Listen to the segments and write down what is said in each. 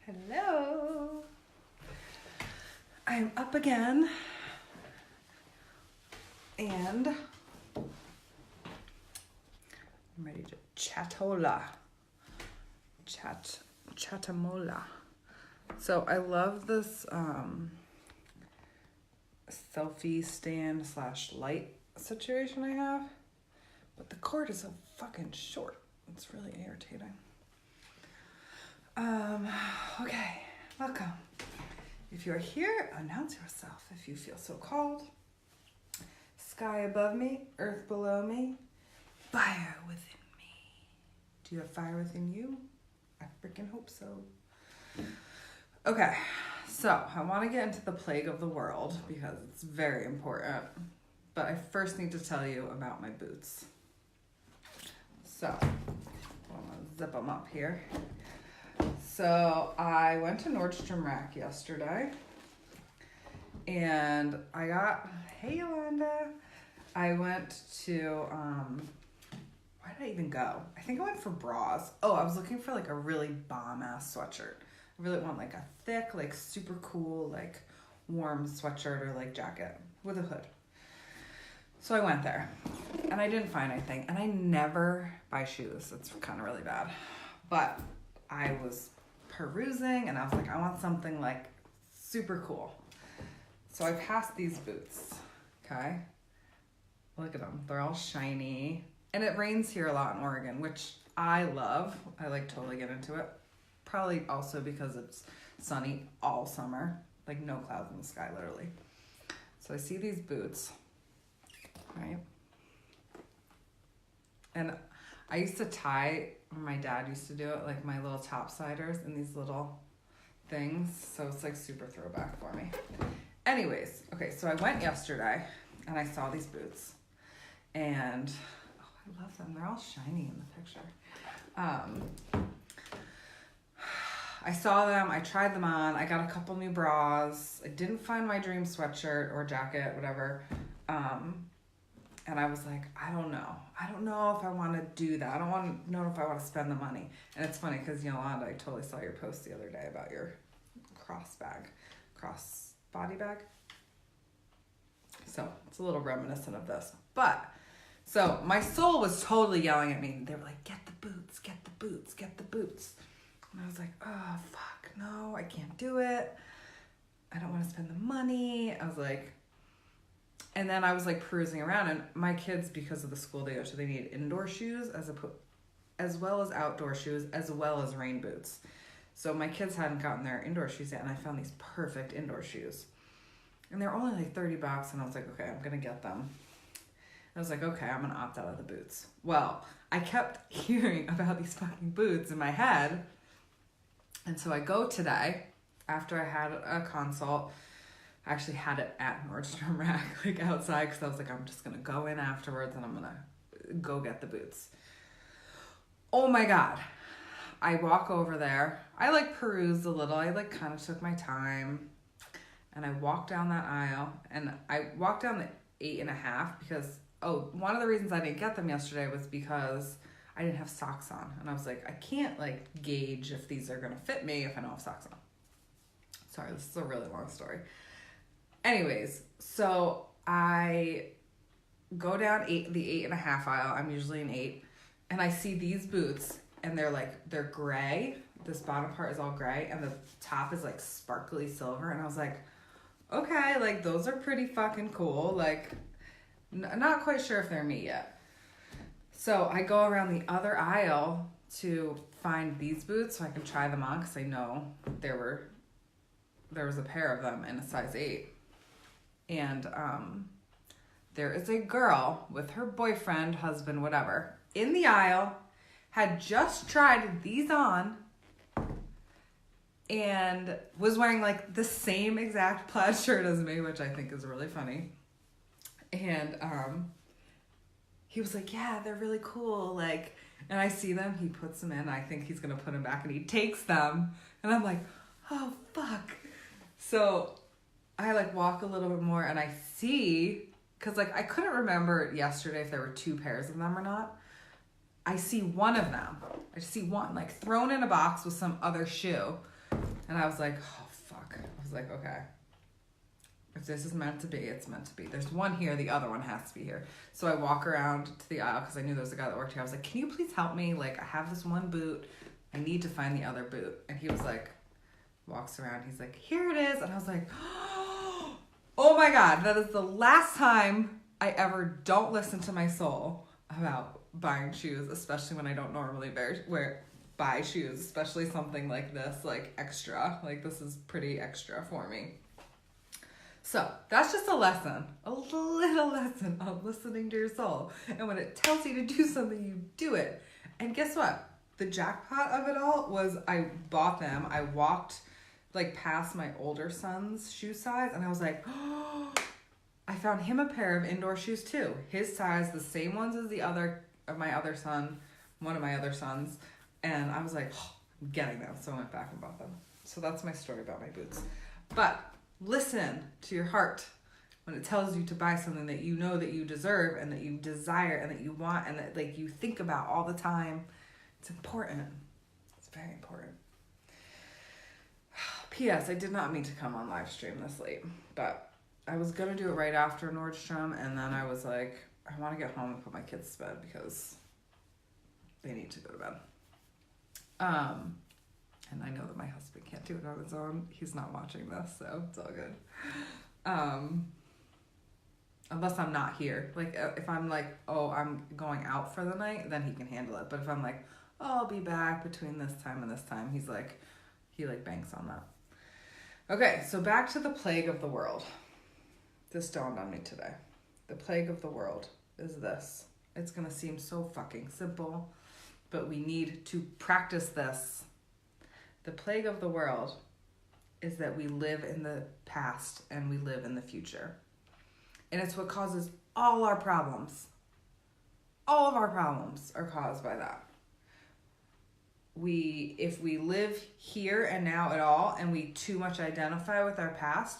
Hello. I am up again and I'm ready to chatamola. So I love this selfie stand / light situation I have, but the cord is so fucking short. It's really irritating. Okay, welcome. If you're here, announce yourself if you feel so called. Sky above me, earth below me, fire within me. Do you have fire within you? I freaking hope so. Okay, so I want to get into the plague of the world because it's very important. But I first need to tell you about my boots. So, I'm going to zip them up here. So I went to Nordstrom Rack yesterday and I got, hey Yolanda, I went to, where did I even go? I think I went for bras. Oh, I was looking for like a really bomb ass sweatshirt. I really want like a thick, like super cool, like warm sweatshirt or like jacket with a hood. So I went there and I didn't find anything, and I never buy shoes. It's kind of really bad, but I was perusing and I was like, I want something like super cool. So I passed these boots. Okay, look at them, they're all shiny, and it rains here a lot in Oregon, which I love. I like totally get into it, probably also because it's sunny all summer, like no clouds in the sky literally. So I see these boots, right, and I used to tie, my dad used to do it, like my little topsiders in these little things. So it's like super throwback for me. Anyways, okay, so I went yesterday and I saw these boots. And, oh, I love them. They're all shiny in the picture. I saw them, I tried them on. I got a couple new bras. I didn't find my dream sweatshirt or jacket, whatever. And I was like, I don't know if I want to do that. I don't know if I want to spend the money. And it's funny because Yolanda, I totally saw your post the other day about your cross body bag. So it's a little reminiscent of this. But, so my soul was totally yelling at me. They were like, get the boots, get the boots, get the boots. And I was like, oh, fuck, no, I can't do it. I don't want to spend the money. I was like, and then I was like perusing around, and my kids, because of the school they go to, they need indoor shoes as well as outdoor shoes, as well as rain boots. So my kids hadn't gotten their indoor shoes yet, and I found these perfect indoor shoes. And they're only like $30, and I was like, okay, I'm gonna get them. I was like, okay, I'm gonna opt out of the boots. Well, I kept hearing about these fucking boots in my head, and so I go today, after I had a consult. I actually had it at Nordstrom Rack, like outside, because I was like, I'm just going to go in afterwards and I'm going to go get the boots. Oh my God. I walk over there. I like perused a little. I like kind of took my time. And I walked down that aisle, and I walked down the 8.5 because, one of the reasons I didn't get them yesterday was because I didn't have socks on. And I was like, I can't like gauge if these are going to fit me if I don't have socks on. Sorry, this is a really long story. Anyways, so I go down the 8.5 aisle. I'm usually an 8. And I see these boots, and they're gray. This bottom part is all gray, and the top is like sparkly silver. And I was like, okay, like those are pretty fucking cool. Like, not quite sure if they're me yet. So I go around the other aisle to find these boots so I can try them on, because I know there was a pair of them in a size 8. And there is a girl with her boyfriend, husband, whatever, in the aisle, had just tried these on, and was wearing like the same exact plaid shirt as me, which I think is really funny. And he was like, yeah, they're really cool. Like, and I see them, he puts them in, I think he's gonna put them back, and he takes them, and I'm like, oh fuck. So I like walk a little bit more, and I see, because like I couldn't remember yesterday if there were 2 pairs of them or not. I see one of them. I see one like thrown in a box with some other shoe. And I was like, oh, fuck. I was like, okay. If this is meant to be, it's meant to be. There's one here, the other one has to be here. So I walk around to the aisle because I knew there was a guy that worked here. I was like, can you please help me? Like, I have this one boot. I need to find the other boot. And he was like, walks around. He's like, here it is. And I was like, oh my God, that is the last time I ever don't listen to my soul about buying shoes, especially when I don't normally buy shoes, especially something like this, like extra. Like, this is pretty extra for me. So that's just a lesson, a little lesson of listening to your soul. And when it tells you to do something, you do it. And guess what? The jackpot of it all was I bought them. I walked like past my older son's shoe size and I was like, oh, I found him a pair of indoor shoes too. His size, the same ones as one of my other sons. And I was like, oh, I'm getting them. So I went back and bought them. So that's my story about my boots. But listen to your heart when it tells you to buy something that you know that you deserve and that you desire and that you want and that like you think about all the time. It's important. It's very important. P.S. I did not mean to come on live stream this late, but I was going to do it right after Nordstrom, and then I was like, I want to get home and put my kids to bed because they need to go to bed. And I know that my husband can't do it on his own. He's not watching this, so it's all good. Unless I'm not here. Like, if I'm like, oh, I'm going out for the night, then he can handle it. But if I'm like, oh, I'll be back between this time and this time, he banks on that. Okay, so back to the plague of the world. This dawned on me today. The plague of the world is this. It's going to seem so fucking simple, but we need to practice this. The plague of the world is that we live in the past and we live in the future. And it's what causes all our problems. All of our problems are caused by that. If we live here and now at all and we too much identify with our past,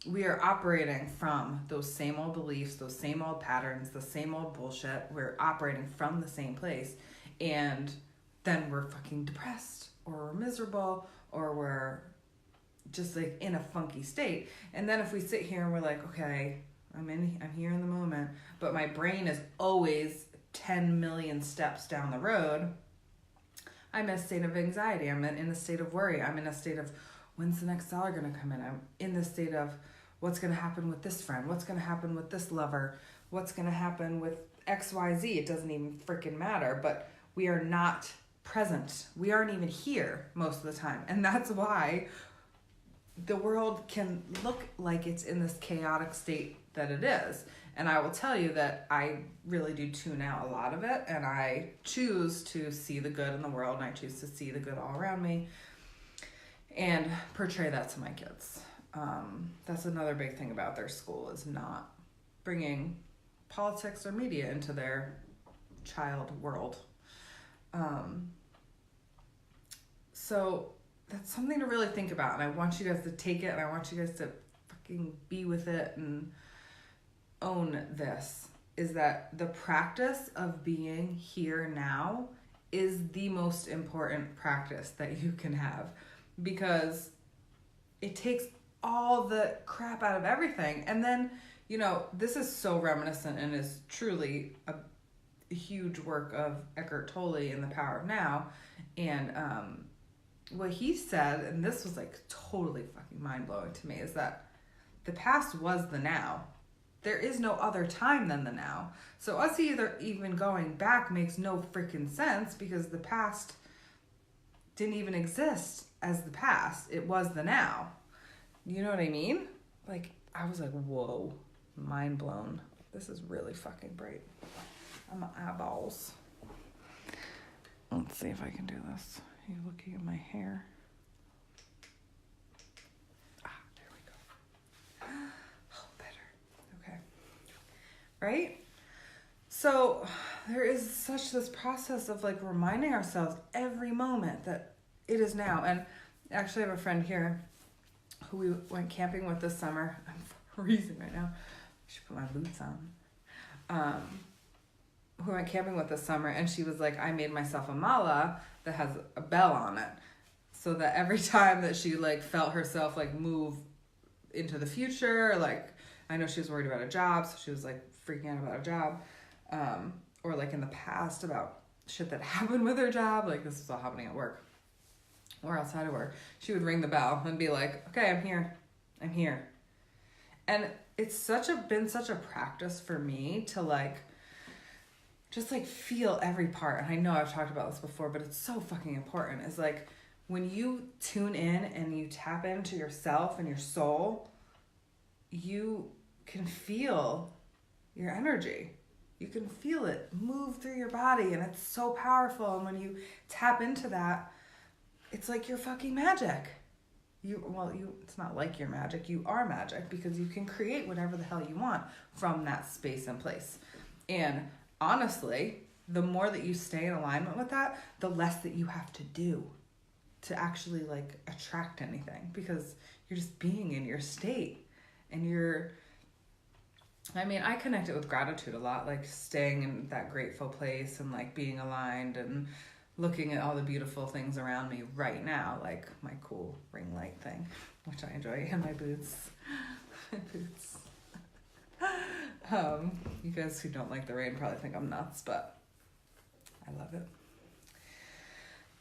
we are operating from those same old beliefs, those same old patterns, the same old bullshit. We're operating from the same place. And then we're fucking depressed or we're miserable or we're just like in a funky state. And then if we sit here and we're like, okay, I'm here in the moment, but my brain is always 10 million steps down the road, I'm in a state of anxiety. I'm in a state of worry. I'm in a state of when's the next dollar going to come in? I'm in the state of what's going to happen with this friend? What's going to happen with this lover? What's going to happen with XYZ? It doesn't even freaking matter, but we are not present. We aren't even here most of the time. And that's why the world can look like it's in this chaotic state that it is. And I will tell you that I really do tune out a lot of it, and I choose to see the good in the world, and I choose to see the good all around me and portray that to my kids. That's another big thing about their school is not bringing politics or media into their child world. So that's something to really think about, and I want you guys to take it, and I want you guys to fucking be with it and own this, is that the practice of being here now is the most important practice that you can have, because it takes all the crap out of everything. And then, this is so reminiscent and is truly a huge work of Eckhart Tolle in The Power of Now. And what he said, and this was like totally fucking mind-blowing to me, is that the past was the now. There is no other time than the now. So us even going back makes no freaking sense, because the past didn't even exist as the past. It was the now. You know what I mean? Like, I was like, whoa, mind blown. This is really fucking bright. I'm eyeballs. Let's see if I can do this. Are you looking at my hair? There we go. Oh, better. Okay. Right? So there is such this process of like reminding ourselves every moment that it is now. And actually I have a friend here who we went camping with this summer. I'm freezing right now. I should put my boots on. Who went camping with this summer, and she was like, I made myself a mala that has a bell on it. so that every time that she like felt herself like move into the future, like I know she was worried about a job, so she was like freaking out about a job, or like in the past about shit that happened with her job, like this was all happening at work or outside of work, she would ring the bell and be like, okay, I'm here. And it's been such a practice for me to like just like feel every part. And I know I've talked about this before, but it's so fucking important. Is like when you tune in and you tap into yourself and your soul, you can feel your energy. You can feel it move through your body, and it's so powerful. And when you tap into that, it's like you're fucking magic. It's not like you're magic. You are magic because you can create whatever the hell you want from that space and place. And honestly, the more that you stay in alignment with that, the less that you have to do to actually like attract anything, because you're just being in your state. And I connect it with gratitude a lot, like staying in that grateful place and like being aligned and looking at all the beautiful things around me right now, like my cool ring light thing, which I enjoy, and my boots. You guys who don't like the rain probably think I'm nuts, but I love it.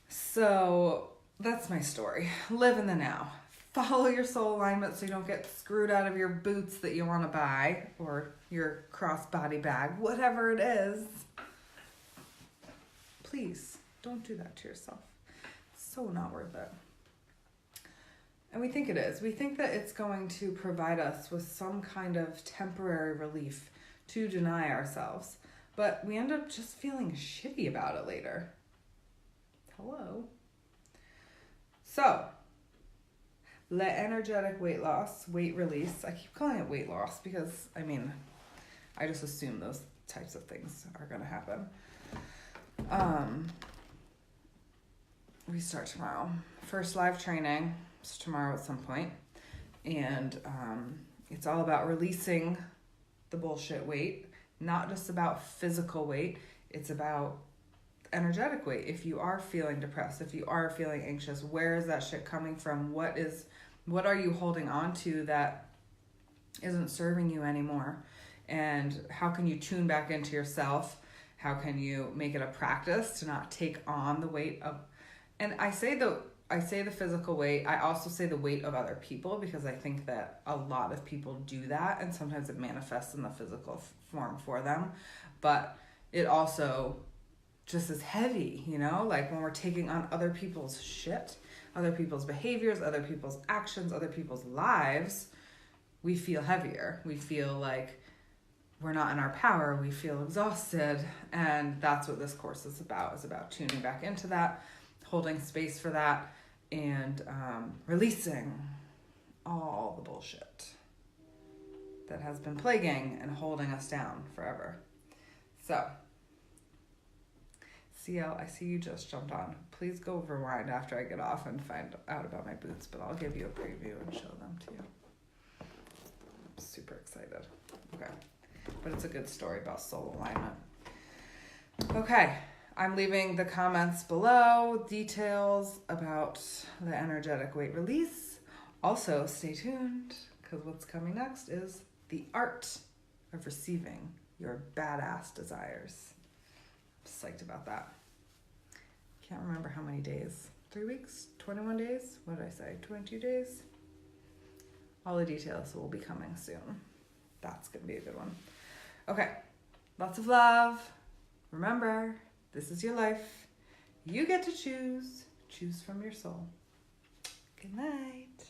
So that's my story. Live in the now. Follow your soul alignment so you don't get screwed out of your boots that you want to buy, or your crossbody bag, whatever it is. Please don't do that to yourself. It's so not worth it. And we think it is. We think that it's going to provide us with some kind of temporary relief to deny ourselves, but we end up just feeling shitty about it later. Hello. So, let energetic weight release. I keep calling it weight loss because, I just assume those types of things are going to happen. We start tomorrow. First live training is tomorrow at some point. And it's all about releasing the bullshit weight. Not just about physical weight. It's about energetic weight. If you are feeling depressed, if you are feeling anxious, where is that shit coming from? What are you holding on to that isn't serving you anymore? And how can you tune back into yourself? How can you make it a practice to not take on the weight of, and I say the physical weight, I also say the weight of other people, because I think that a lot of people do that, and sometimes it manifests in the physical form for them, but it also just is heavy, like when we're taking on other people's shit, other people's behaviors, other people's actions, other people's lives, we feel heavier. We feel like we're not in our power. We feel exhausted. And that's what this course is about tuning back into that, holding space for that, and releasing all the bullshit that has been plaguing and holding us down forever. So, CL, I see you just jumped on. Please go rewind after I get off and find out about my boots, but I'll give you a preview and show them to you. I'm super excited. Okay. But it's a good story about soul alignment. Okay. I'm leaving the comments below, details about the energetic weight release. Also, stay tuned, because what's coming next is the art of receiving your badass desires. I'm psyched about that. Can't remember how many days. 3 weeks? 21 days? What did I say? 22 days? All the details will be coming soon. That's going to be a good one. Okay. Lots of love. Remember, this is your life. You get to choose. Choose from your soul. Good night.